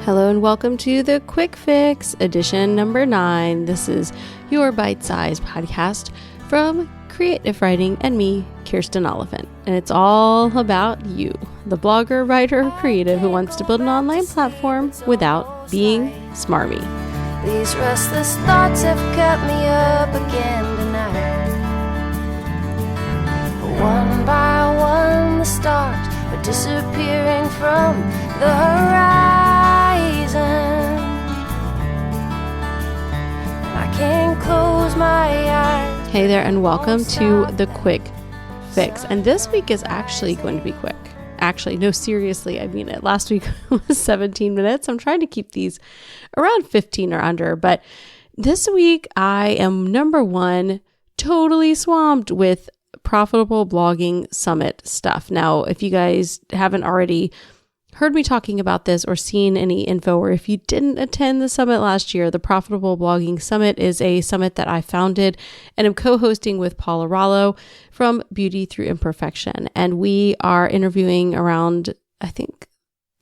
Hello and welcome to the Quick Fix, edition number 9. This is your bite-sized podcast from Creative Writing and me, Kirsten Oliphant. And it's all about you, the blogger, writer, or creative who wants to build an online platform without being smarmy. These restless thoughts have kept me up again tonight. One by one the stars are disappearing from the horizon. I can't close my eyes. Hey there and welcome to the Quick Fix. And this week is actually going to be quick. Actually, no, seriously, I mean it. Last week was 17 minutes. I'm trying to keep these around 15 or under. But this week I am number one, totally swamped with Profitable Blogging Summit stuff. Now, if you guys haven't already heard me talking about this or seen any info, or if you didn't attend the summit last year, the Profitable Blogging Summit is a summit that I founded and am co-hosting with Paula Rollo from Beauty Through Imperfection. And we are interviewing around, I think,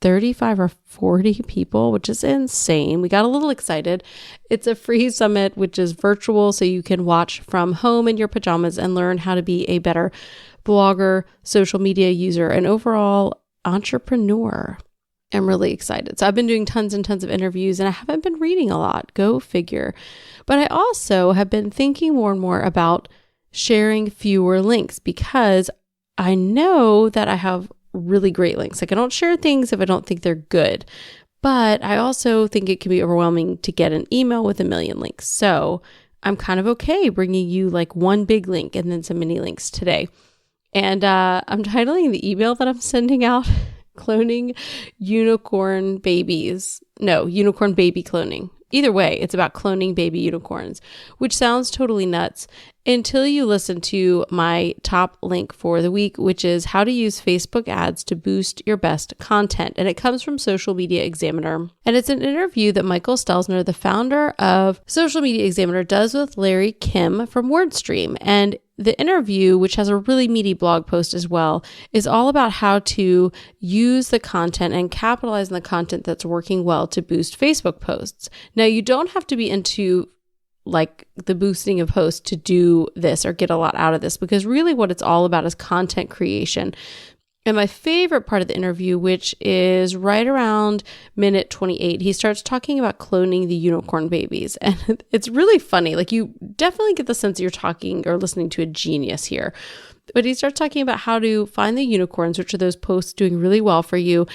35 or 40 people, which is insane. We got a little excited. It's a free summit, which is virtual, so you can watch from home in your pajamas and learn how to be a better blogger, social media user, and overall entrepreneur. I'm really excited. So I've been doing tons and tons of interviews and I haven't been reading a lot. Go figure. But I also have been thinking more and more about sharing fewer links because I know that I have really great links. Like I don't share things if I don't think they're good. But I also think it can be overwhelming to get an email with a million links. So I'm kind of okay bringing you like one big link and then some mini links today. And I'm titling the email that I'm sending out, Cloning Unicorn Babies. No, Unicorn Baby Cloning. Either way, it's about cloning baby unicorns, which sounds totally nuts until you listen to my top link for the week, which is how to use Facebook ads to boost your best content. And it comes from Social Media Examiner. And it's an interview that Michael Stelzner, the founder of Social Media Examiner, does with Larry Kim from WordStream. And the interview, which has a really meaty blog post as well, is all about how to use the content and capitalize on the content that's working well to boost Facebook posts. Now, you don't have to be into like the boosting of posts to do this or get a lot out of this, because really what it's all about is content creation. And my favorite part of the interview, which is right around minute 28, he starts talking about cloning the unicorn babies. And it's really funny. Like you definitely get the sense that you're talking or listening to a genius here. But he starts talking about how to find the unicorns, which are those posts doing really well for you,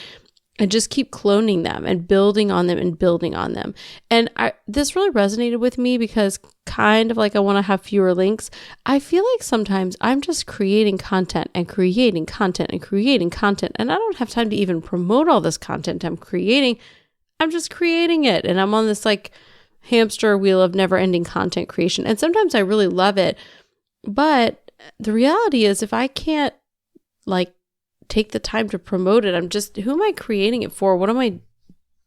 and just keep cloning them and building on them and building on them. And this really resonated with me because kind of like I want to have fewer links. I feel like sometimes I'm just creating content and creating content and creating content. And I don't have time to even promote all this content I'm creating. I'm just creating it. And I'm on this like hamster wheel of never ending content creation. And sometimes I really love it. But the reality is if I can't like take the time to promote it, who am I creating it for? What am I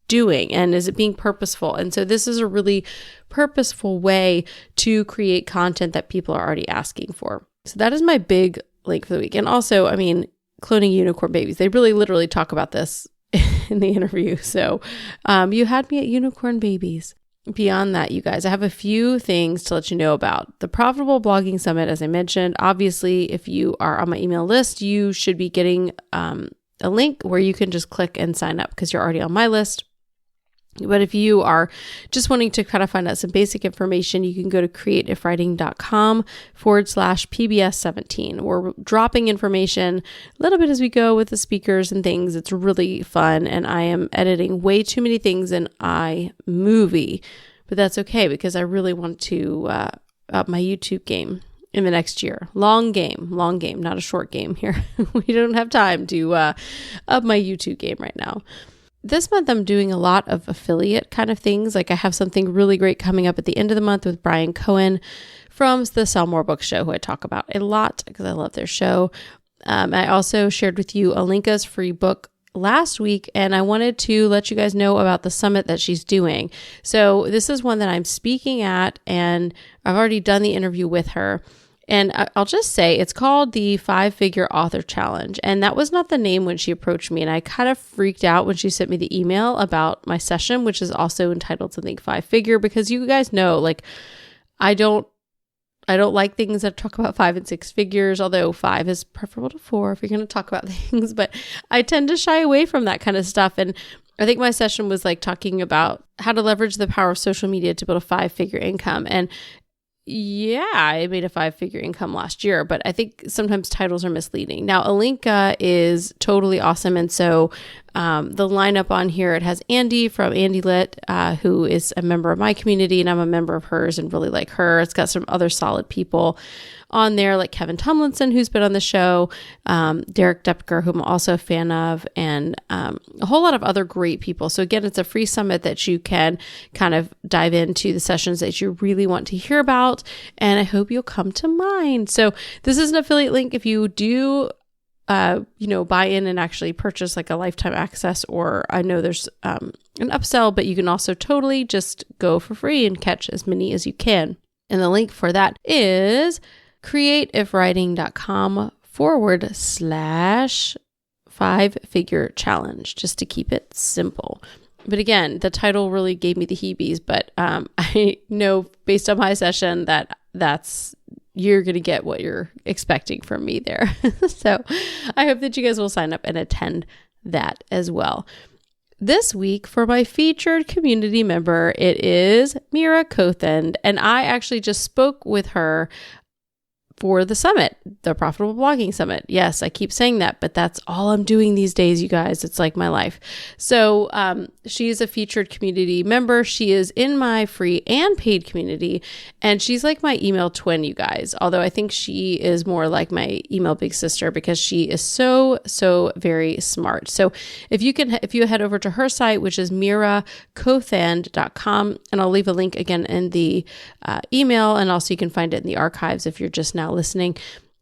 doing? And is it being purposeful? And so this is a really purposeful way to create content that people are already asking for. So that is my big link for the week. And also, I mean, cloning unicorn babies. They really literally talk about this in the interview. So you had me at unicorn babies. Beyond that, you guys, I have a few things to let you know about. The Profitable Blogging Summit, as I mentioned, obviously, if you are on my email list, you should be getting a link where you can just click and sign up because you're already on my list. But if you are just wanting to kind of find out some basic information, you can go to creativewriting.com/PBS17. We're dropping information a little bit as we go with the speakers and things. It's really fun. And I am editing way too many things in iMovie, but that's okay because I really want to up my YouTube game in the next year. Long game, not a short game here. We don't have time to up my YouTube game right now. This month, I'm doing a lot of affiliate kind of things. Like I have something really great coming up at the end of the month with Brian Cohen from the Sell More Books show, who I talk about a lot because I love their show. I also shared with you Alinka's free book last week, and I wanted to let you guys know about the summit that she's doing. So this is one that I'm speaking at, and I've already done the interview with her. And I'll just say it's called the 5-Figure Author Challenge. And that was not the name when she approached me. And I kind of freaked out when she sent me the email about my session, which is also entitled something 5-figure, because you guys know, like, I don't like things that talk about 5 and 6 figures, although 5 is preferable to 4 if you're going to talk about things. But I tend to shy away from that kind of stuff. And I think my session was like talking about how to leverage the power of social media to build a 5-figure income. And yeah, I made a 5-figure income last year, but I think sometimes titles are misleading. Now, Alinka is totally awesome. And so the lineup on here, it has Andy from Andy Lit, who is a member of my community, and I'm a member of hers and really like her. It's got some other solid people on there, like Kevin Tomlinson, who's been on the show, Derek Depker, who I'm also a fan of, and a whole lot of other great people. So again, it's a free summit that you can kind of dive into the sessions that you really want to hear about, and I hope you'll come to mine. So this is an affiliate link. If you do buy in and actually purchase like a lifetime access, or I know there's an upsell, but you can also totally just go for free and catch as many as you can. And the link for that is createifwriting.com/5-figure challenge, just to keep it simple. But again, the title really gave me the heebies, but I know based on my session that's you're going to get what you're expecting from me there. So I hope that you guys will sign up and attend that as well. This week, for my featured community member, it is Mira Kothend, and I actually just spoke with her for the summit, the Profitable Blogging Summit. Yes, I keep saying that, but that's all I'm doing these days, you guys. It's like my life. So she is a featured community member. She is in my free and paid community, and she's like my email twin, you guys. Although I think she is more like my email big sister, because she is so very smart. So if you head over to her site, which is mirakothand.com, and I'll leave a link again in the email, and also you can find it in the archives if you're just now listening.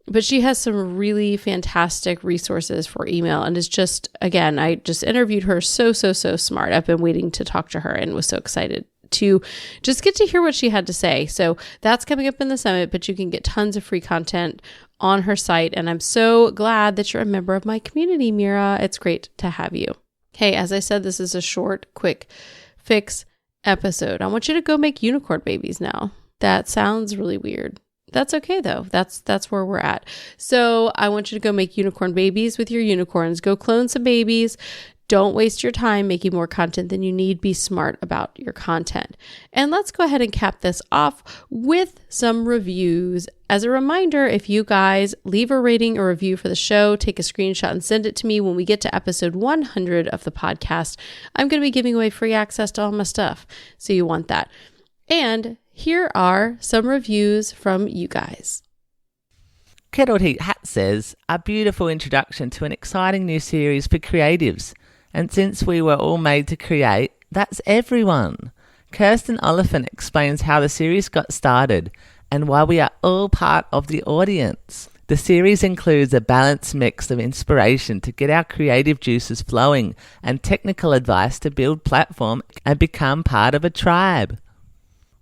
But she has some really fantastic resources for email, and is just, again, I just interviewed her. So smart. I've been waiting to talk to her and was so excited to just get to hear what she had to say. So that's coming up in the summit, but you can get tons of free content on her site. And I'm so glad that you're a member of my community, Mira. It's great to have you. Hey, as I said, this is a short, quick fix episode. I want you to go make unicorn babies now. That sounds really weird. That's okay though. That's where we're at. So I want you to go make unicorn babies with your unicorns. Go clone some babies. Don't waste your time making more content than you need. Be smart about your content. And let's go ahead and cap this off with some reviews. As a reminder, if you guys leave a rating or review for the show, take a screenshot and send it to me when we get to episode 100 of the podcast. I'm going to be giving away free access to all my stuff. So you want that. And here are some reviews from you guys. Kettled Heat Hat says, a beautiful introduction to an exciting new series for creatives. And since we were all made to create, that's everyone. Kirsten Oliphant explains how the series got started and why we are all part of the audience. The series includes a balanced mix of inspiration to get our creative juices flowing and technical advice to build platform and become part of a tribe.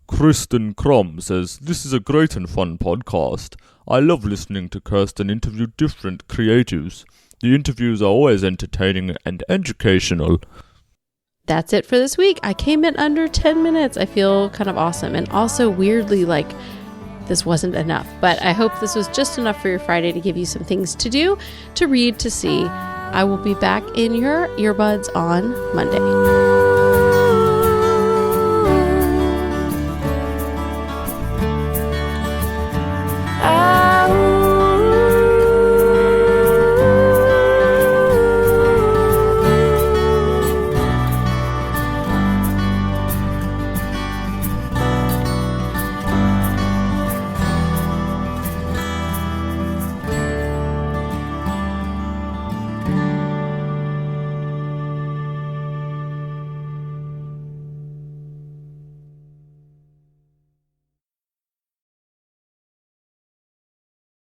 Kristen Crom says, this is a great and fun podcast. I love listening to Kirsten interview different creatives. The interviews are always entertaining and educational. That's it for this week. I came in under 10 minutes. I feel kind of awesome. And also weirdly, like, this wasn't enough. But I hope this was just enough for your Friday to give you some things to do, to read, to see. I will be back in your earbuds on Monday.